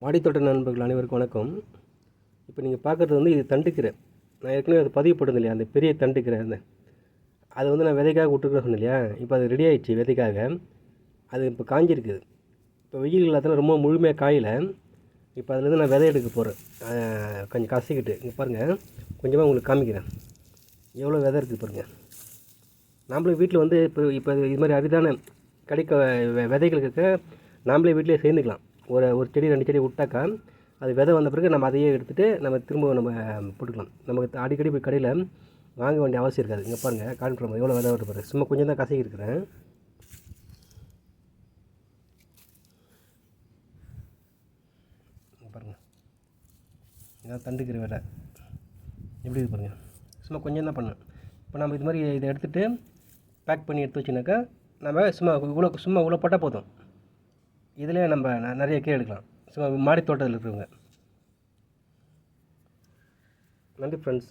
மாடித்தோட்ட நண்பர்கள் அனைவருக்கும் வணக்கம். இப்போ நீங்கள் பார்க்குறது வந்து இது தண்டுக்கீரை. நான் ஏற்கனவே அது பதிவு போட்டது இல்லையா, அந்த பெரிய தண்டுக்கீரை அது வந்து நான் விதைக்காக விட்டுருக்கேன் சொன்னேன் இல்லையா. இப்போ அது ரெடி ஆகிடுச்சு விதைக்காக. அது இப்போ காஞ்சிருக்குது. இப்போ வெயில் இல்லாதனால ரொம்ப முழுமையாக காயல. இப்போ அதுலேருந்து நான் விதை எடுக்க போகிறேன். கொஞ்சம் கசக்கிட்டு இங்கே பாருங்கள், கொஞ்சமாக உங்களுக்கு காமிக்கிறேன். எவ்வளோ விதை இருக்குது பாருங்கள். நாம்ளே வீட்டில் வந்து இப்போ இது மாதிரி அரிதான விதைகளுக்கு நாம்ளே வீட்டிலே சேர்ந்துக்கலாம். ஒரு செடி 2 செடி விட்டாக்கா அது விதை வந்த பிறகு நம்ம அதையே எடுத்துகிட்டு நம்ம திரும்ப போட்டுக்கலாம். நமக்கு அடிக்கடி போய் கடையில் வாங்க வேண்டிய அவசியம் இருக்காது. இங்கே பாருங்கள், கான்ஃபிளவர் எவ்வளோ விதை விட்டு பாருங்கள். சும்மா கொஞ்சம் தான் கசக்கி இருக்கிறேன். பாருங்கள், இதான் தண்டுக்கிற விதை எப்படி இது பாருங்கள். சும்மா கொஞ்சம் தான் பண்ணேன். இப்போ நம்ம இது மாதிரி இதை எடுத்துகிட்டு பேக் பண்ணி எடுத்து வச்சுனாக்கா நம்ம சும்மா இவ்வளோ போட்டால் போதும். இதிலே நம்ம நிறைய கீரை எடுக்கலாம். சும்மா மாடி தோட்டத்தில் இருக்கிறவங்க. நன்றி ஃப்ரெண்ட்ஸ்.